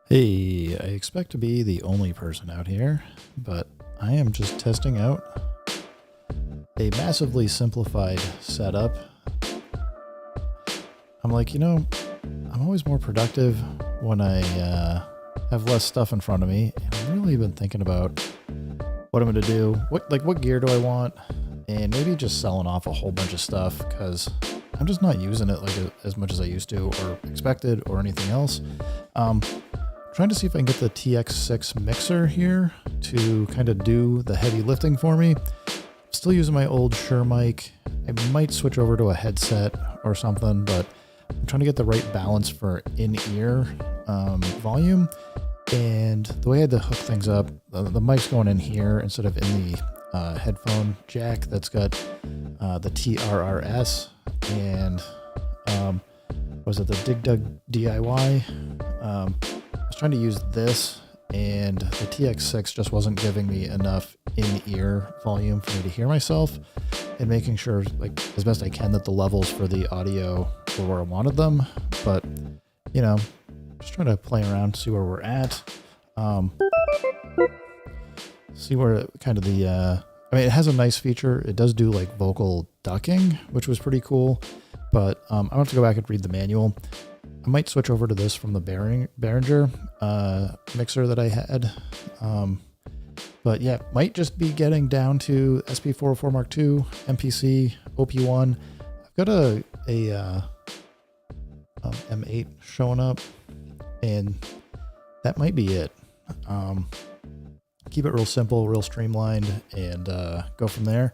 Hey, I expect to be the only person out here, but I am just testing out a massively simplified setup. I'm like, I'm always more productive when I have less stuff in front of me, and I've really been thinking about what I'm going to do. What gear do I want? And maybe just selling off a whole bunch of stuff because I'm just not using it as much as I used to or expected or anything else. Trying to see if I can get the TX6 mixer here to kind of do the heavy lifting for me. Still using my old Shure mic. I might switch over to a headset or something, but I'm trying to get the right balance for in-ear volume. And the way I had to hook things up, the mic's going in here instead of in the headphone jack that's got the TRRS and was it the Dig Dug DIY? I was trying to use this, and the TX6 just wasn't giving me enough in-ear volume for me to hear myself, and making sure, like, as best I can, that the levels for the audio were where I wanted them. But, just trying to play around, see where we're at. See where kind of it has a nice feature. It does do like vocal ducking, which was pretty cool, but I have to go back and read the manual. I might switch over to this from the Behringer mixer that I had. But yeah, might just be getting down to SP404 Mark II, MPC, OP1. I've got a M8 showing up, and that might be it. Keep it real simple, real streamlined, and go from there.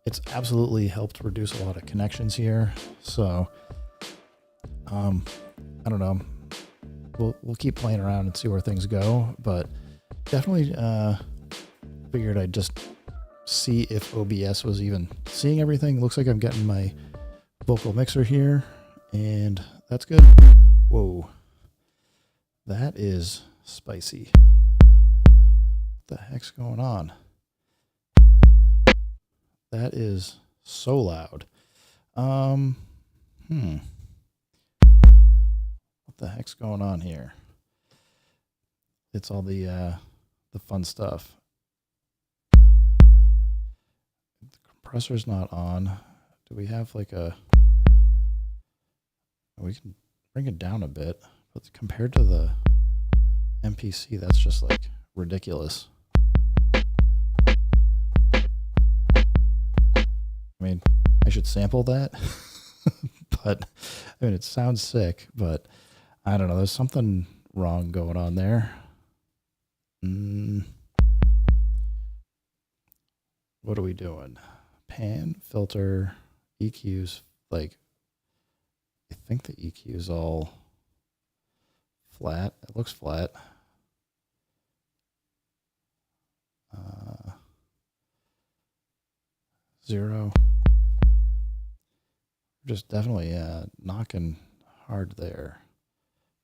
It's absolutely helped reduce a lot of connections here. So, I don't know. We'll keep playing around and see where things go, but definitely figured I'd just see if OBS was even seeing everything. Looks like I'm getting my vocal mixer here, and that's good. Whoa. That is spicy. What the heck's going on? That is so loud. What the heck's going on here? It's all the fun stuff. The compressor's not on. Do we have like we can bring it down a bit, but compared to the MPC, that's just like ridiculous. I mean, I should sample that, but it sounds sick, but I don't know. There's something wrong going on there. What are we doing? Pan, filter, EQs. Like, I think the EQ is all flat. It looks flat. Zero. Just definitely knocking hard there.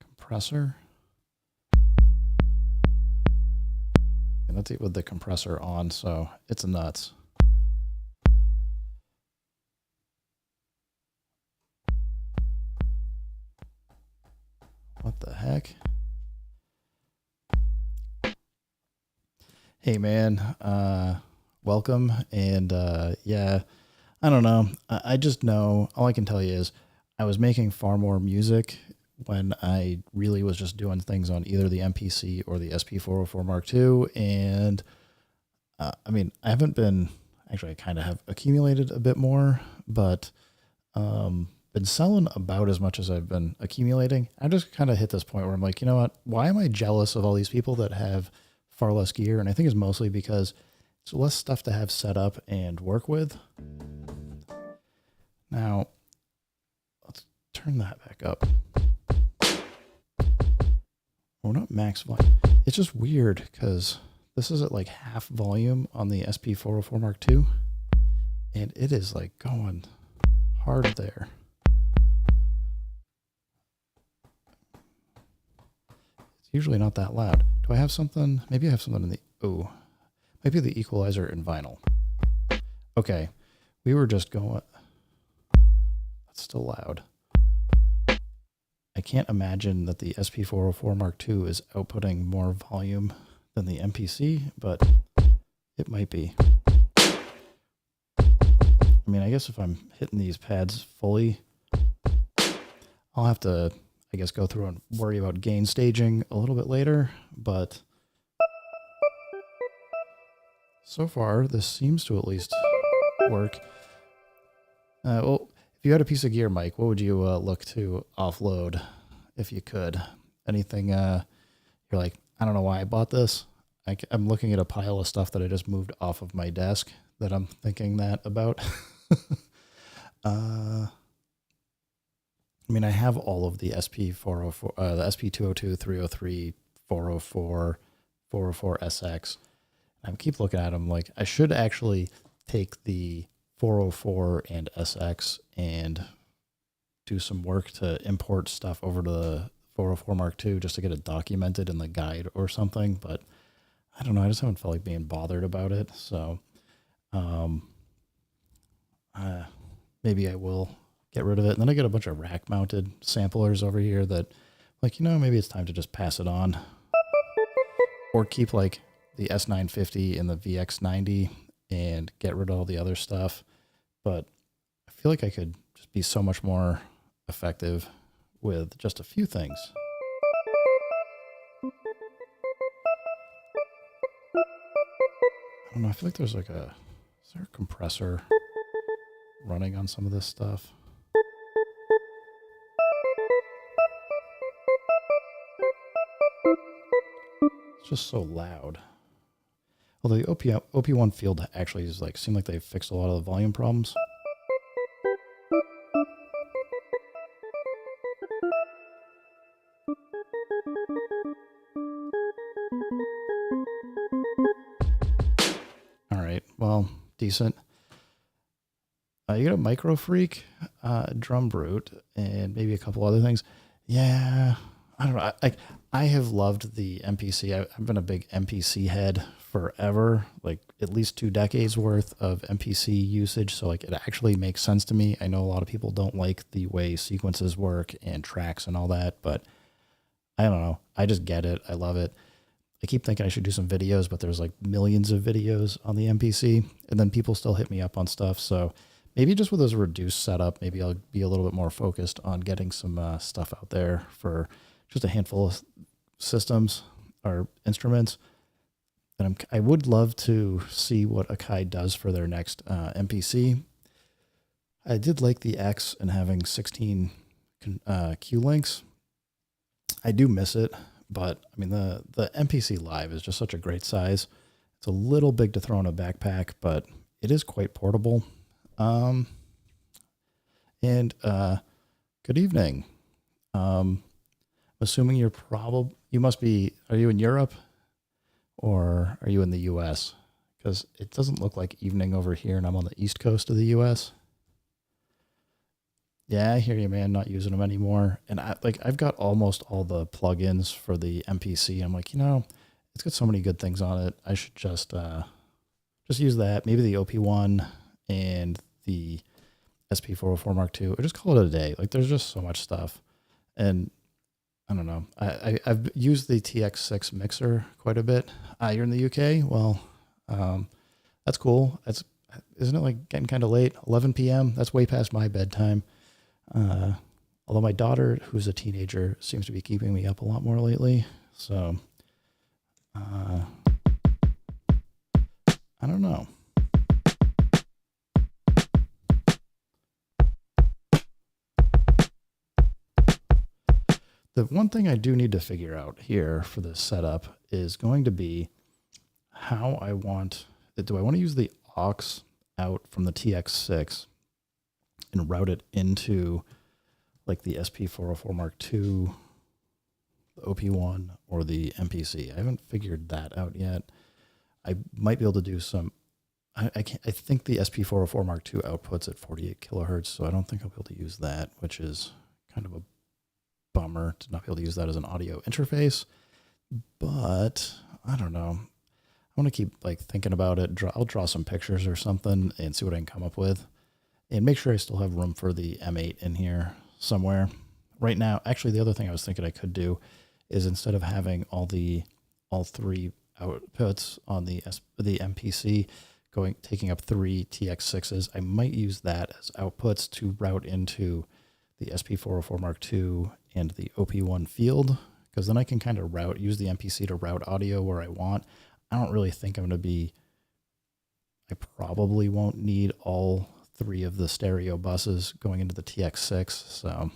Compressor. And that's it with the compressor on, so it's nuts. What the heck? Hey man, welcome. And yeah, I don't know. I just know, all I can tell you is I was making far more music when I really was just doing things on either the MPC or the SP404 Mark II. And I haven't been, actually I kind of have accumulated a bit more, but been selling about as much as I've been accumulating. I just kind of hit this point where I'm like, you know what? Why am I jealous of all these people that have far less gear? And I think it's mostly because it's less stuff to have set up and work with. Now, let's turn that back up. We're not max volume. It's just weird because this is at like half volume on the SP404 Mark II, and it is like going hard there. It's usually not that loud. Do I have something? Maybe I have something in the, maybe the equalizer in vinyl. Okay, we were just going, that's still loud. I can't imagine that the SP404 Mark II is outputting more volume than the MPC, but it might be. I mean, I guess if I'm hitting these pads fully, I'll have to, I guess, go through and worry about gain staging a little bit later, but so far, this seems to at least work. Well, if you had a piece of gear, Mike, what would you look to offload if you could? Anything you're like, I don't know why I bought this. I'm looking at a pile of stuff that I just moved off of my desk that I'm thinking that about. I mean, I have all of the SP404, the SP202, 303, 404, 404SX. I keep looking at them like I should actually take the 404 and SX and do some work to import stuff over to the 404 Mark II just to get it documented in the guide or something. But I don't know. I just haven't felt like being bothered about it. So maybe I will get rid of it. And then I get a bunch of rack mounted samplers over here that like, maybe it's time to just pass it on or keep like the S950 and the VX90 and get rid of all the other stuff. But I feel like I could just be so much more effective with just a few things. I don't know. I feel like there's like is there a compressor running on some of this stuff? It's just so loud. Although the OP1 field actually is like, seem like they've fixed a lot of the volume problems. All right, well, decent. You got a Micro Freak, Drum Brute, and maybe a couple other things. Yeah, I don't know. I have loved the MPC. I've been a big MPC head forever, like at least 2 decades worth of MPC usage. So like it actually makes sense to me. I know a lot of people don't like the way sequences work and tracks and all that, but I don't know. I just get it. I love it. I keep thinking I should do some videos, but there's like millions of videos on the MPC, and then people still hit me up on stuff. So maybe just with this reduced setup, maybe I'll be a little bit more focused on getting some stuff out there for just a handful of systems or instruments. And I would love to see what Akai does for their next MPC. I did like the X and having 16 Q links. I do miss it, but I mean the MPC Live is just such a great size. It's a little big to throw in a backpack, but it is quite portable. And good evening. Assuming you must be, are you in Europe or are you in the US? Because it doesn't look like evening over here and I'm on the East Coast of the US. Yeah, I hear you, man. Not using them anymore. And I've got almost all the plugins for the MPC. I'm like, it's got so many good things on it. I should just use that. Maybe the OP1 and the SP404 Mark II, or just call it a day. Like there's just so much stuff. And I don't know. I've used the TX6 mixer quite a bit. You're in the UK? Well, that's cool. Isn't it like getting kind of late? 11 p.m.? That's way past my bedtime. Although my daughter, who's a teenager, seems to be keeping me up a lot more lately. So, I don't know. The one thing I do need to figure out here for this setup is going to be how I want, do I want to use the aux out from the TX6 and route it into like the SP404 Mark II, the OP1, or the MPC? I haven't figured that out yet. I might be able to do some, I think the SP404 Mark II outputs at 48 kilohertz, so I don't think I'll be able to use that, which is kind of a bummer to not be able to use that as an audio interface. But I don't know. I want to keep like thinking about it. I'll draw some pictures or something and see what I can come up with, and make sure I still have room for the M8 in here somewhere. right now, actually, the other thing I was thinking I could do is instead of having all three outputs on the MPC taking up three TX6s, I might use that as outputs to route into the SP404 Mark II and the OP1 field, because then I can kind of use the MPC to route audio where I want. I don't really think I probably won't need all three of the stereo buses going into the TX6, so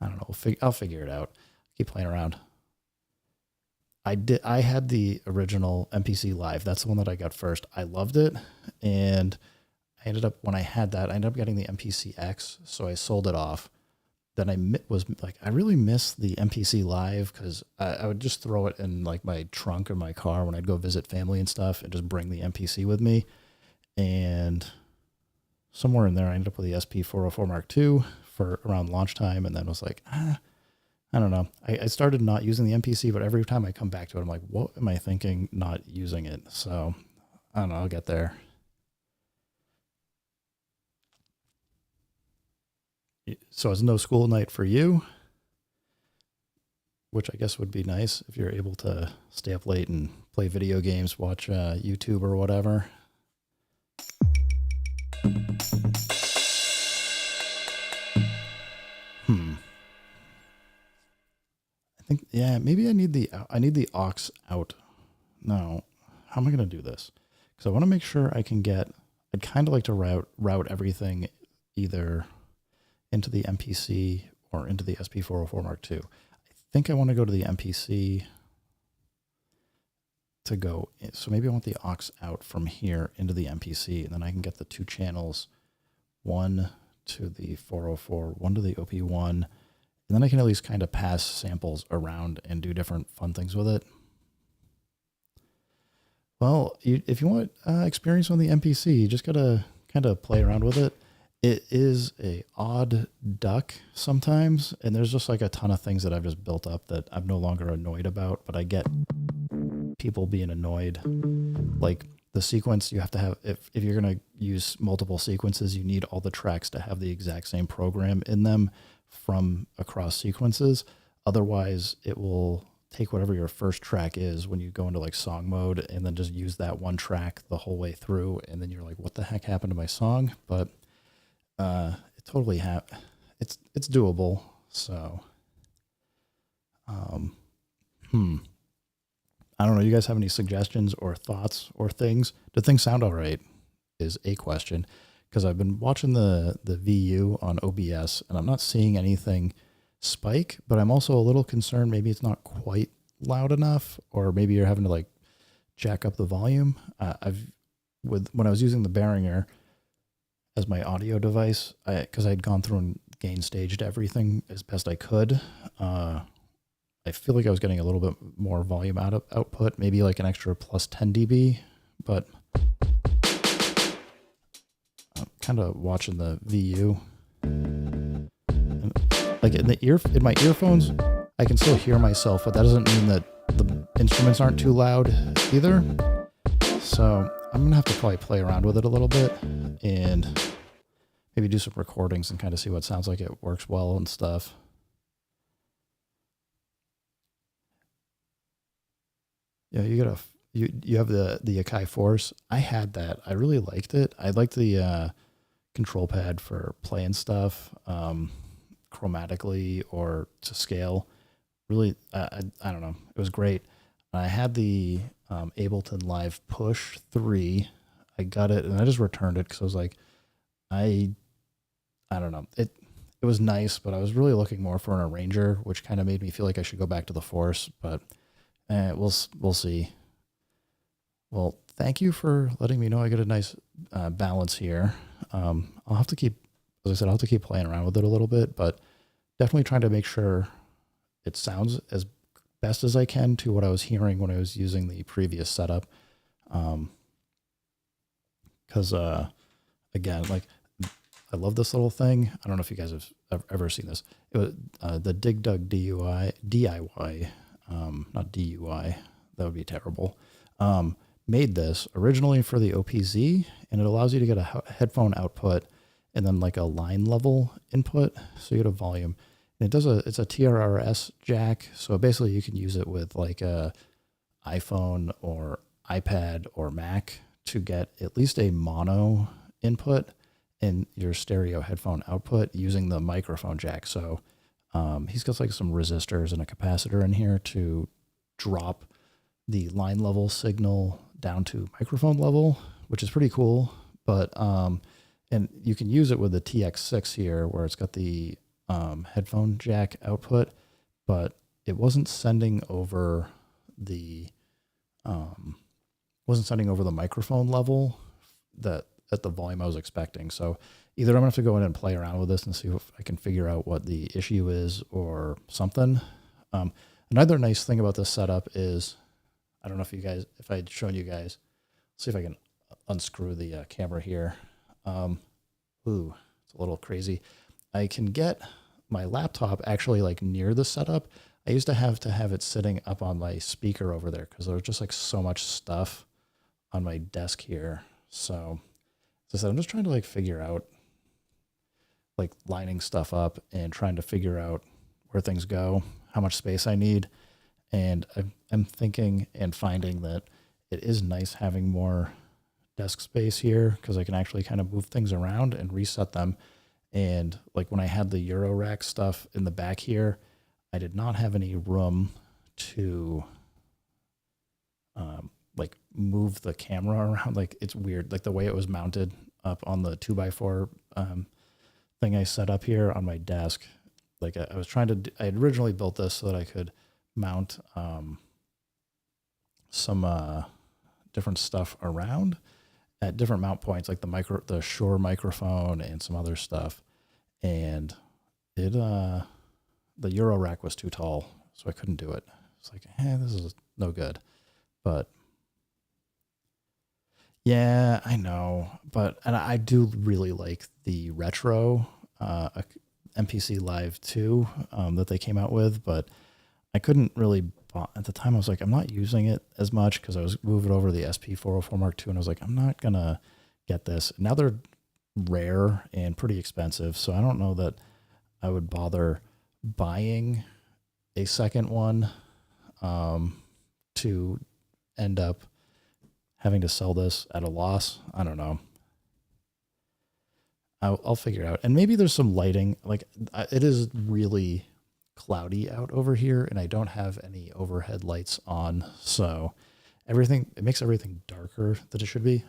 I don't know. I'll figure it out. Keep playing around. I had the original MPC Live. That's the one that I got first. I loved it, and when I had that, I ended up getting the MPC X, so I sold it off. Then I really miss the MPC Live because I would just throw it in like my trunk of my car when I'd go visit family and stuff, and just bring the MPC with me. And somewhere in there, I ended up with the SP404 Mark II for around launch time, and then was like, I don't know. I started not using the MPC, but every time I come back to it, I'm like, what am I thinking not using it? So I don't know. I'll get there. So it's no school night for you, which I guess would be nice if you're able to stay up late and play video games, watch YouTube or whatever. I think, yeah, maybe I need the aux out. No, how am I going to do this? Because I want to make sure I'd kind of like to route everything either into the MPC or into the SP404 Mark II. I think I want to go to the MPC to go. So maybe I want the aux out from here into the MPC, and then I can get the two channels, one to the 404, one to the OP1, and then I can at least kind of pass samples around and do different fun things with it. Well, if you want experience on the MPC, you just got to kind of play around with it. It is a odd duck sometimes, and there's just like a ton of things that I've just built up that I'm no longer annoyed about, but I get people being annoyed. Like the sequence you have to have, if you're going to use multiple sequences, you need all the tracks to have the exact same program in them from across sequences. Otherwise, it will take whatever your first track is when you go into like song mode and then just use that one track the whole way through. And then you're like, what the heck happened to my song? But it totally it's doable. So, I don't know. You guys have any suggestions or thoughts or things? Do things sound all right? Is a question, because I've been watching the VU on OBS and I'm not seeing anything spike, but I'm also a little concerned maybe it's not quite loud enough, or maybe you're having to like jack up the volume. When I was using the Behringer as my audio device, because I'd gone through and gain staged everything as best I could, I feel like I was getting a little bit more volume output, maybe like an extra plus 10 dB, but I'm kind of watching the VU. And like in my earphones, I can still hear myself, but that doesn't mean that the instruments aren't too loud either. So I'm gonna have to probably play around with it a little bit and maybe do some recordings and kind of see what sounds like it works well and stuff. Yeah, you have the Akai Force. I had that. I really liked it. I liked the control pad for playing stuff chromatically or to scale. Really, I don't know. It was great. I had the Ableton Live Push 3. I got it and I just returned it because I was like, I don't know. It was nice, but I was really looking more for an arranger, which kind of made me feel like I should go back to the Force, but we'll see. Well, thank you for letting me know I get a nice balance here. I'll have to keep, as I said, I'll have to keep playing around with it a little bit, but definitely trying to make sure it sounds as best as I can to what I was hearing when I was using the previous setup. Because again, like I love this little thing. I don't know if you guys have ever seen this. It was the Dig Dug DIY. Not DUI, that would be terrible. Made this originally for the OPZ, and it allows you to get a headphone output and then like a line level input. So you get a volume. And it's a TRRS jack. So basically you can use it with like a iPhone or iPad or Mac to get at least a mono input in your stereo headphone output using the microphone jack. So he's got like some resistors and a capacitor in here to drop the line level signal down to microphone level, which is pretty cool. But and you can use it with the TX6 here, where it's got the headphone jack output, but it wasn't sending over the microphone level that at the volume I was expecting. So either I'm gonna have to go in and play around with this and see if I can figure out what the issue is or something. Another nice thing about this setup is, I don't know if I'd shown you guys, let's see if I can unscrew the camera here. Ooh, it's a little crazy. I can get my laptop actually like near the setup. I used to have it sitting up on my speaker over there because there was just like so much stuff on my desk here. So as I said, I'm just trying to like figure out like lining stuff up and trying to figure out where things go, how much space I need. And I'm thinking and finding that it is nice having more desk space here because I can actually kind of move things around and reset them. And like when I had the Euro rack stuff in the back here, I did not have any room to like move the camera around. Like it's weird, like the way it was mounted up on the 2x4 thing I set up here on my desk. Like I was trying to, I had originally built this so that I could mount some different stuff around at different mount points, like the Shure microphone and some other stuff. And it the Euro rack was too tall, so I couldn't do it. It's like, this is no good. But yeah, I know. And I do really like the retro MPC Live 2 that they came out with, but I couldn't really, at the time I was like, I'm not using it as much because I was moving over to the SP404 Mark II, and I was like, I'm not going to get this. Now they're rare and pretty expensive, so I don't know that I would bother buying a second one to end up having to sell this at a loss. I don't know. I'll figure it out. And maybe there's some lighting. Like it is really cloudy out over here, and I don't have any overhead lights on, so it makes everything darker than it should be.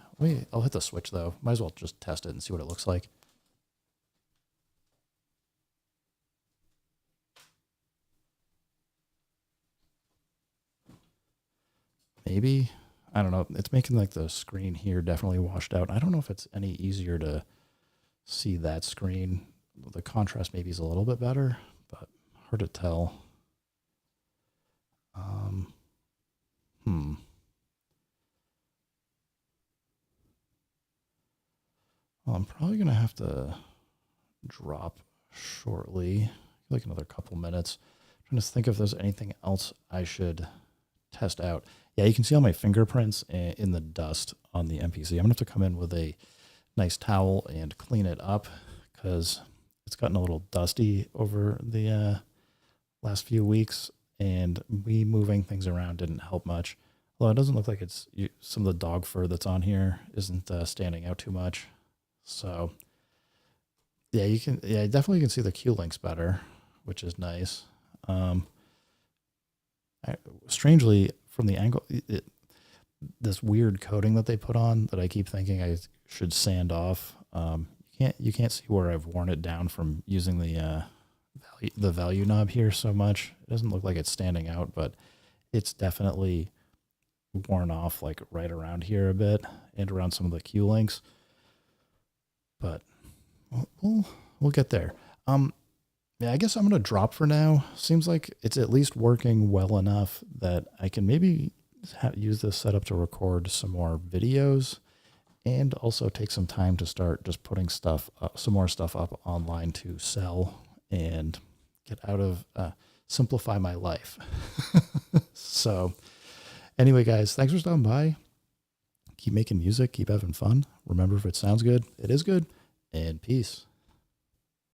I'll hit the switch though. Might as well just test it and see what it looks like. Maybe, I don't know. It's making like the screen here definitely washed out. I don't know if it's any easier to see that screen. The contrast maybe is a little bit better, but hard to tell. Well, I'm probably going to have to drop shortly, like another couple minutes. I'm trying to think if there's anything else I should test out. Yeah, you can see all my fingerprints in the dust on the MPC. I'm going to have to come in with a nice towel and clean it up because it's gotten a little dusty over the last few weeks, and me moving things around didn't help much. Although it doesn't look like some of the dog fur that's on here isn't standing out too much. So yeah, definitely can see the Q-links better, which is nice. Strangely, from the angle, this weird coating that they put on that I keep thinking I should sand off. You can't see where I've worn it down from using the value knob here so much. It doesn't look like it's standing out, but it's definitely worn off like right around here a bit and around some of the Q-links. But we'll get there. Yeah, I guess I'm going to drop for now. Seems like it's at least working well enough that I can maybe use this setup to record some more videos and also take some time to start just putting some more stuff up online to sell and get out of, simplify my life. So anyway, guys, thanks for stopping by. Keep making music, keep having fun. Remember, if it sounds good, it is good. and peace.